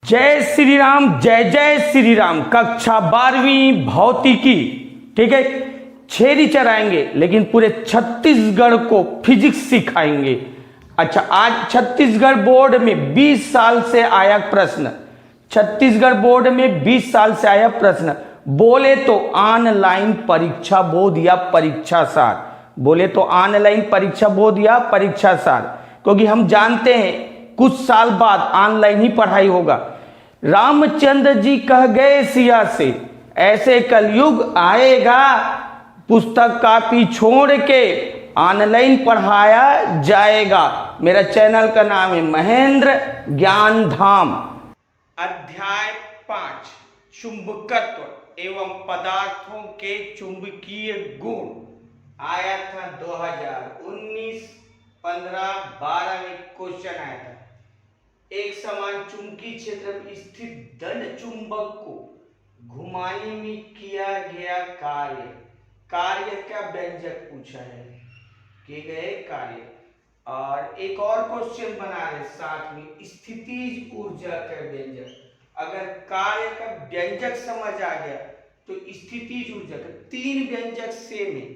जय श्री राम, जय जय श्री राम। कक्षा 12वीं भौतिकी, ठीक है। 6 टीचर आएंगे लेकिन पूरे छत्तीसगढ़ को फिजिक्स सिखाएंगे। अच्छा, आज छत्तीसगढ़ बोर्ड में 20 साल से आया प्रश्न, छत्तीसगढ़ बोर्ड में 20 साल से आया प्रश्न, बोले तो ऑनलाइन परीक्षा बोध या परीक्षा सार, बोले तो ऑनलाइन परीक्षा बोध या परीक्षा सार, क्योंकि हम जानते हैं कुछ साल बाद ऑनलाइन ही पढ़ाई होगा। रामचंद्र जी कह गए सिया से, ऐसे कलयुग आएगा पुस्तक कॉपी छोड़ के ऑनलाइन पढ़ाया जाएगा। मेरा चैनल का नाम है महेंद्र ज्ञान धाम। अध्याय 5 चुंबकत्व एवं पदार्थों के चुंबकीय गुण आया था 2019 15-12 में क्वेश्चन आया था। एक समान चुंबकीय क्षेत्र में स्थित दंड चुंबक को घुमाने में किया गया कार्य का व्यंजक पूछा है, किए गए कार्य। और एक और क्वेश्चन बना रहे साथ में, स्थितिज ऊर्जा का व्यंजक। अगर कार्य का व्यंजक समझ आ गया तो स्थितिज ऊर्जा का 3 व्यंजक सेम है।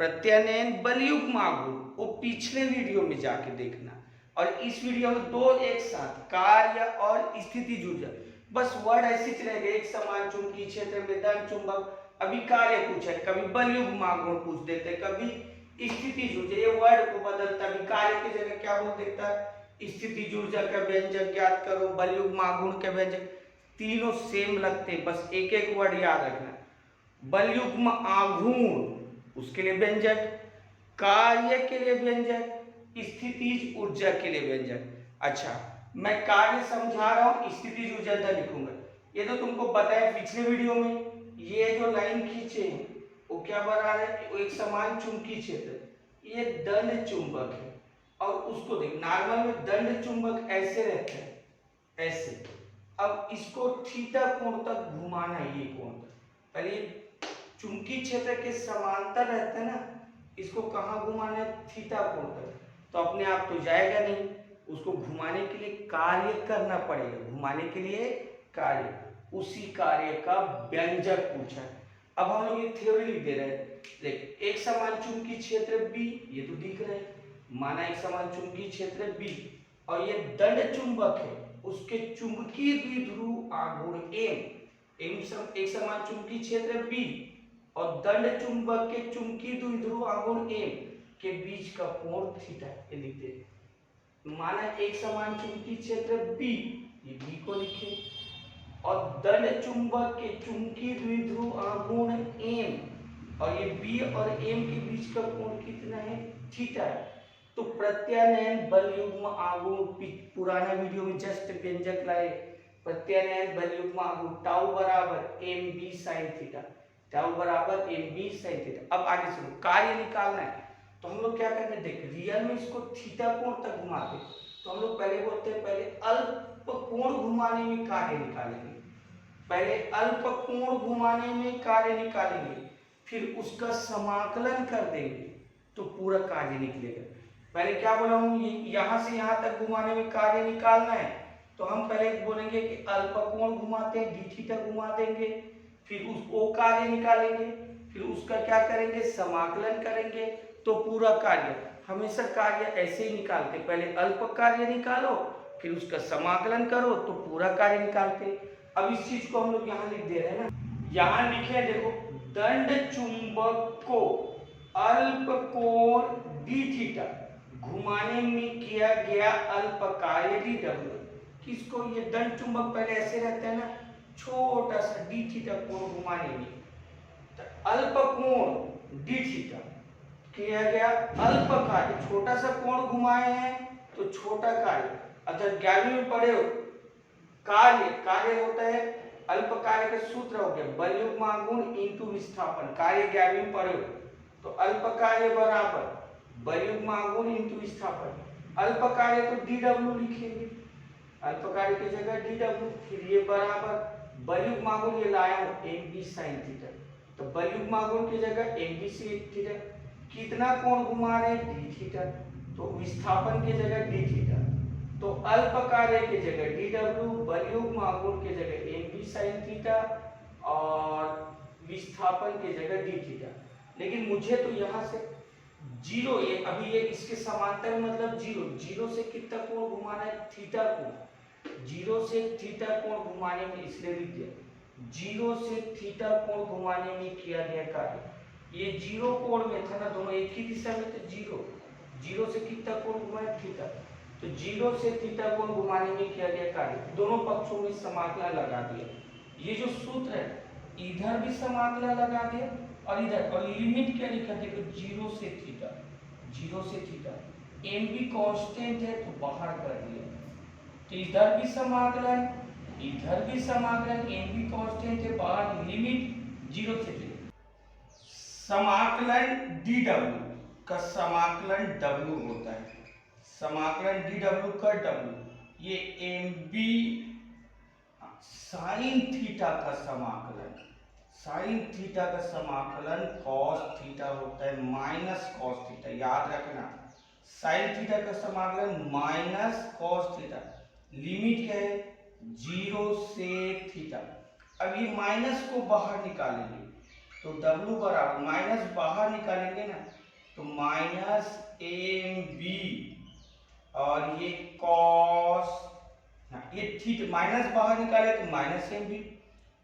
प्रत्यानयन बलयुग्म आघूर्ण वो पिछले वीडियो में जाके देखना, और इस वीडियो में 2 एक साथ, कार्य और स्थितिज ऊर्जा। बस वर्ड ऐसे चलेगा, एक समान चुंबकीय क्षेत्र में दंड चुंबक, अभी कार्य पूछा है, कभी बलयुग्म आघूर्ण पूछ देते, कभी स्थितिज ऊर्जा, ये वर्ड को बदलता, अभी कार्य की जगह क्या बोल देता है, स्थितिज ऊर्जा का व्यंजक ज्ञात करो, बलयुग्म आघूर्ण का व्यंजक, तीनों सेम लगते हैं, बस एक एक वर्ड याद रखना। बलयुग्म आघूर्ण उसके लिए व्यंजक, कार्य के लिए व्यंजक, स्थितिज ऊर्जा के लिए व्यंजक। अच्छा, मैं कार्य समझा रहा हूं, स्थितिज ऊर्जा इधर लिखूंगा। ये तो तुमको बताया पिछले वीडियो में, ये जो लाइन खींचे हैं वो क्या बना रहा है, वो एक समान चुंबकीय क्षेत्र, ये दंड चुंबक है। और उसको देख, नॉर्मल में दंड चुंबक ऐसे रहता है, ऐसे। अब इसको थीटा कोण तक घुमाना है, ये कोण तक। पहले चुंबकीय क्षेत्र के समांतर रहता है ना, इसको कहाँ घुमाना है, थीटा कोण तक। तो अपने आप तो जाएगा नहीं, उसको घुमाने के लिए कार्य करना पड़ेगा, घुमाने के लिए कार्य, उसी कार्य का व्यंजक पूछा है। अब हम लोग ये थ्योरी लिख दे रहे हैं। देख, एक समान चुंबकीय क्षेत्र B, ये तो दिख रहा है, माना एक समान चुंबकीय क्षेत्र B, और ये दंड चुंबक है, उसके चुंबकीय द्विध्रुव आघूर्ण M, एक समान चुंबकीय क्षेत्र B और दंड चुंबक के चुंबकीय द्विध्रुव आघूर्ण M के बीच का कोण थीटा, ये लिखते हैं। माना एक समान चुंबकीय क्षेत्र B, ये B को लिखे, और दंड चुंबक के चुंबकीय द्विध्रुव आघूर्ण M, और ये B और M के बीच का कोण कितना है, थीटा है। तो प्रत्यानयन बलयुग्म आघूर्ण, पुराना वीडियो में जस्ट व्यंजक लाए, प्रत्यानयन बलयुग्म आघूर्ण टाउ बराबर mb sin थीटा, टाउ बराबर mb sin थीटा। अब आगे सुनो, कार्य निकालना है तो हम लोग क्या करते हैं, देख रियल में इसको थीटा कोण तक घुमाते, तो हम लोग पहले बोलते हैं, पहले अल्प कोण घुमाने में कार्य निकालेंगे, पहले अल्प कोण घुमाने में कार्य निकालेंगे, फिर उसका समाकलन कर देंगे तो पूरा कार्य निकलेगा। पहले क्या बोला हूं, यहां से यहां तक घुमाने में कार्य निकालना है, तो हम पहले बोलेंगे कि अल्प कोण घुमाते हैं, डी थीटा घुमा देंगे, फिर उसको कार्य निकालेंगे, फिर उसका क्या करेंगे, समाकलन करेंगे, तो पूरा कार्य। हमेशा कार्य ऐसे ही निकालते, पहले अल्प कार्य निकालो, फिर उसका समाकलन करो तो पूरा कार्य निकालते। अब इस चीज को हम लोग यहाँ लिख दे रहे हैं ना, यहाँ लिखे देखो, दंड चुंबक को अल्प कोण डी थीटा घुमाने में किया गया अल्प कार्य डी डब्ल्यू। किसको, ये दंड चुंबक पहले ऐसे रहता है ना, छोटा सा डी थीटा कोण घुमाने में, तो अल्प कोण डी थीटा किया गया अल्प कार्य, छोटा सा कोण घुमाए हैं तो छोटा कार्य। अच्छा, 11वीं में पढ़े हो, कार्य होता है, अल्प कार्य का सूत्र हो गया बलयुग्म आघूर्ण इंटू विस्थापन, कार्य 11वीं में पढ़े हो, तो अल्प कार्य बराबर बलयुग्म आघूर्ण इंटू विस्थापन। अल्प कार्य तो डीडब्ल्यू लिखेंगे, अल्प कार्य की जगह डीडब्ल्यू, फिर ये बराबर बलयुग्म आघूर्ण, ये लाया हूं mb sin थीटा, तो बलयुग्म आघूर्ण की जगह mb sin थीटा, कितना कोण घुमा रहे हैं, डी थीटा, तो विस्थापन की जगह डी थीटा, तो अल्पकार्य की जगह डी डब्ल्यू, बलयुग्म आघूर्ण की जगह एम बी साइन थीटा और विस्थापन की जगह डी थीटा। लेकिन मुझे तो यहाँ से जीरो, ये अभी ये इसके समांतर मतलब जीरो, जीरो से कितना कोण घुमाना है, थीटा कोण, जीरो से थीटा कोण घुमाने में, इसलिए लिख दिया जीरो से थीटा कोण घुमाने में किया गया कार्य। ये जीरो कोण में था ना, दोनों एक ही दिशा में, तो जीरो, जीरो से कितना कोण घुमाया, थीटा, तो जीरो से थीटा कोण घुमाने में किया गया कार्य, दोनों पक्षों में समाकलन लगा दिया। ये जो सूत्र है इधर भी समाकलन लगा दिया और इधर, और लिमिट क्या लिखा, देखो जीरो से थीटा, जीरो से थीटा, एम भी कांस्टेंट है तो बाहर कर दिया, तो इधर भी समाकलन, इधर भी समाकलन, एम भी कांस्टेंट है बाहर, लिमिट जीरो से थीटा। समाकलन डी डब्ल्यू का समाकलन डब्ल्यू होता है, समाकलन डी डब्ल्यू का डब्ल्यू, ये एम बी साइन थीटा का समाकलन, साइन थीटा का समाकलन कॉस थीटा होता है माइनस कॉस थीटा, याद रखना साइन थीटा का समाकलन माइनस कॉस थीटा, लिमिट क्या है जीरो से थीटा। अब ये माइनस को बाहर निकालेंगे तो W बराबर, माइनस बाहर निकालेंगे ना तो माइनस एम बी, और ये कॉस, ये थीटा माइनस बाहर निकाले तो माइनस एम बी,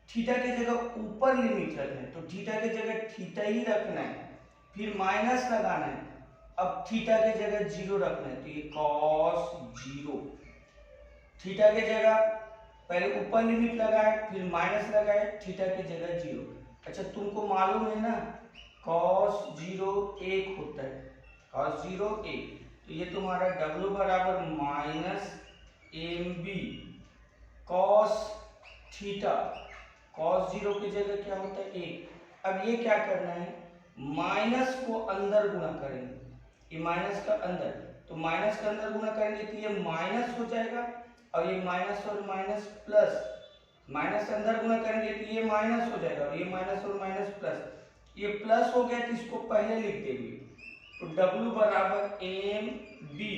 थीटा की जगह ऊपर लिमिट रखना है तो थीटा की जगह थीटा ही रखना है, फिर माइनस लगाना है, अब थीटा की जगह जीरो रखना है तो ये कॉस जीरो, थीटा की जगह पहले ऊपर लिमिट लगाए फिर माइनस लगाए, थीटा की जगह जीरो। अच्छा तुमको मालूम है ना कॉस जीरो एक होता है, कॉस जीरो एक, तो ये तुम्हारा W बराबर minus M B cos theta, cos zero की जगह क्या होता है एक। अब ये क्या करना है, माइनस को अंदर गुणा करेंगे, ये माइनस का अंदर, तो माइनस का अंदर गुणा करेंगे तो ये माइनस हो जाएगा, और ये माइनस और माइनस प्लस, माइनस अंदर गुणा करेंगे तो ये माइनस हो जाएगा, और ये माइनस और माइनस प्लस, ये प्लस हो गया तो इसको पहले लिख देंगे, तो W बराबर एम बी,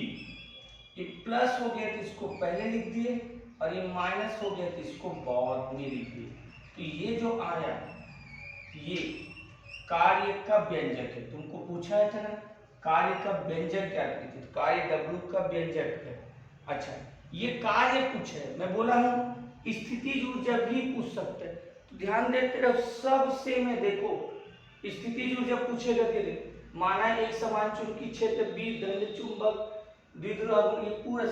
ये प्लस हो गया तो इसको पहले लिख दिए, और ये माइनस हो गया तो इसको बाद में लिख दिए। तो ये जो आया ये कार्य का व्यंजक है, तुमको पूछा था ना कार्य का व्यंजक क्या है, तो कार्य W का व्यंजक है। अच्छा ये कार्य कुछ है, मैं बोला हूं स्थितिज ऊर्जा भी पूछ सकते हैं, तो ध्यान देते रहो, सब सेम है। देखो स्थितिज ऊर्जा पूछेगा तेरे, माना एक समान चुंबकीय क्षेत्र बी दंड चुंबक द्विध्रुव आघूर्ण, ये पूरा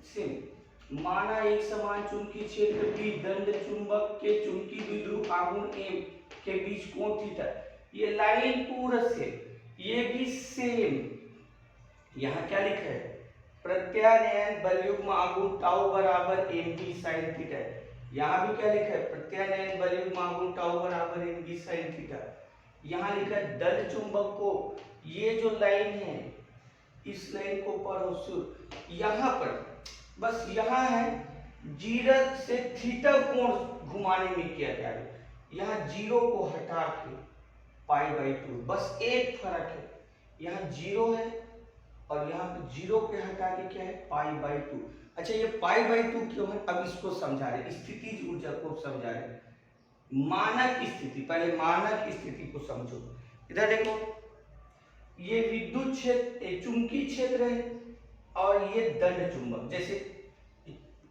सेम, माना एक समान चुंबकीय क्षेत्र बी दंड चुंबक के चुंबकीय द्विध्रुव आघूर्ण एम के बीच कोण थीटा, ये लाइन पूरा सेम, ये भी सेम। यहाँ क्या लिखा है, प्रत्यानयन बलयुग्म आघूर्ण टाउ बराबर एम बी साइन थीटा, यहाँ भी क्या लिखा है, प्रत्यानयन बलयुग्म आघूर्ण टाउ बराबर एम बी साइन थीटा। यहाँ लिखा है दंड चुंबक को, ये जो लाइन है इस लाइन को पढ़ो शुरू, यहाँ पर बस यहाँ है जीरो से थीटा कोण घुमाने में किया गया है, यहाँ जीरो को हटा के पाई बाई टू, बस एक फर्क है, यहाँ जीरो है और यहाँ पे जीरो के हटा के क्या है पाई बाई टू। अच्छा ये पाई बाई टू क्यों है, अब इसको समझा रहे, स्थितिज ऊर्जा को समझा रहे, मानक स्थिति, पहले मानक स्थिति को समझो। इधर देखो ये विद्युत क्षेत्र चुंबकीय क्षेत्र है और ये दंड चुंबक, जैसे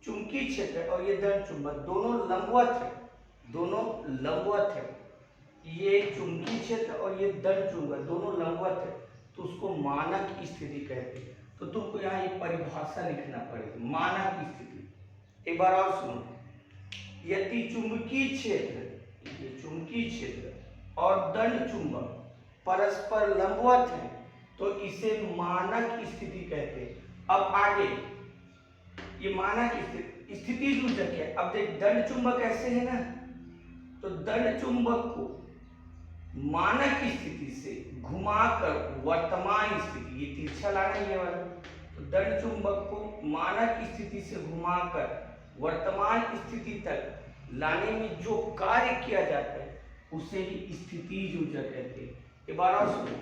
चुंबकीय क्षेत्र और ये दंड चुंबक दोनों लंबवत है, दोनों लंबवत है, ये चुंबकीय क्षेत्र और ये दंड चुंबक दोनों लंबवत है, तो उसको मानक स्थिति कहते हैं। तो तुमको यहाँ एक परिभाषा लिखना पड़ेगी, मानक स्थिति। एक बार और सुनो, यदि चुंबकीय क्षेत्र, ये चुंबकीय क्षेत्र और दंड चुंबक परस्पर लंबवत है तो इसे मानक स्थिति कहते हैं। अब आगे ये मानक स्थिति, स्थितिज ऊर्जा क्या है, अब देख दंड चुंबक ऐसे है ना, तो दंड चुंबक को मानक स्थिति से घुमाकर वर्तमान स्थिति, ये तिरछा लाना ये वाला, तो दंड चुंबक को मानक स्थिति से घुमाकर वर्तमान स्थिति तक लाने में जो कार्य किया जाता है उसे ही स्थितिज ऊर्जा कहते हैं। एक बार और सुनो,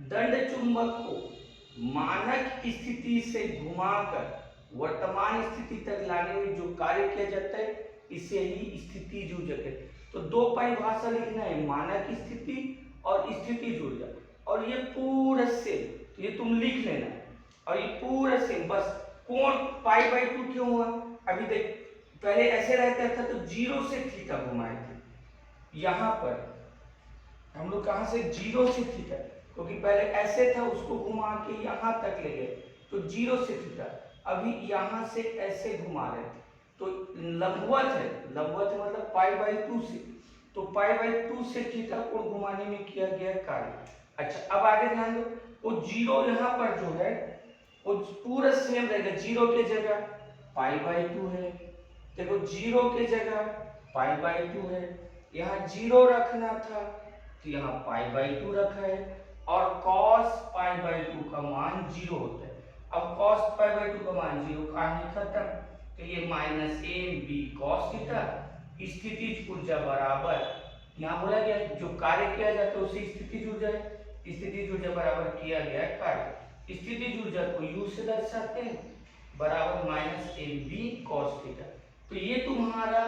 दंड चुंबक को मानक स्थिति से घुमाकर वर्तमान स्थिति तक लाने में जो कार्य किया जाता है इसे ही स्थितिज ऊर्जा कहते हैं। तो दो परिभाषा लिखना है, मानक स्थिति और स्थितिज ऊर्जा, और ये पूरा सेम, तो ये तुम लिख लेना, और ये पूरा सेम। बस कोण π/2 क्यों हुआ, अभी देख, पहले ऐसे रहता था तो 0 से थीटा घुमाए थे, यहाँ पर हम लोग कहाँ से 0 से थीटा, क्योंकि पहले ऐसे था उसको घुमा के यहाँ तक ले गए तो 0 से थीटा, अभी यहाँ से ऐसे घुमा रहे थे तो लंबवत है, लंबवत मतलब π/2 से, तो π/2 से थीटा कोण घुमाने में किया गया कार्य। अच्छा अब आगे ध्यान दो, वो 0 यहाँ पर जो है वो पूरा सेम रहेगा, 0 के जगह π/2 है, देखो 0 के जगह π/2 है, यहाँ 0 रखना था तो यहाँ π/2 रखा है, और cos π/2 का मान 0 होता है। अब cos π/2 का मान 0 कहानी खत्म, तो ये -ab cos थीटा, स्थितिज ऊर्जा बराबर, यहाँ बोला गया जो कार्य किया जाता है उसे स्थितिज ऊर्जा है, स्थितिज ऊर्जा बराबर किया गया कार्य, स्थितिज ऊर्जा को u से दर्शाते हैं, बराबर -ab cos थीटा। तो ये तुम्हारा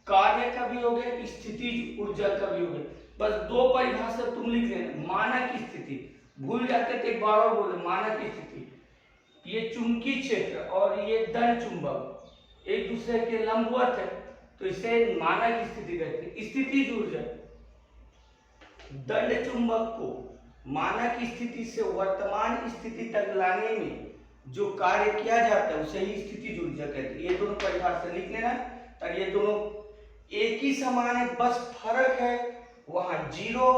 कार्य का भी हो गया, स्थितिज ऊर्जा का भी हो गया। बस दो परिभाषा तुम लिख लेना, मानक स्थिति, भूल जाते थे एक बार और बोले, मानक स्थिति, ये चुंबकीय क्षेत्र और ये दंड चुंबक एक दूसरे के लंबवत है तो इसे मानक स्थिति कहते हैं। स्थितिज ऊर्जा दंड चुंबक को मानक स्थिति से वर्तमान स्थिति तक लाने में जो कार्य किया जाता है उसे ही स्थितिज ऊर्जा कहते हैं। ये दोनों परिभाषा लिख लेना, और ये दोनों एक ही समान है, बस फर्क है वहां 0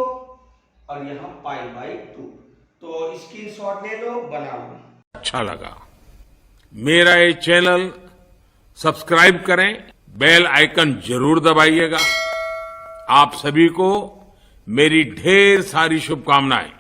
और यहाँ π/2। तो स्क्रीनशॉट ले लो, बना लो। अच्छा लगा मेरा ये चैनल सब्सक्राइब करें, बेल आइकन जरूर दबाइएगा। आप सभी को मेरी ढेर सारी शुभकामनाएं।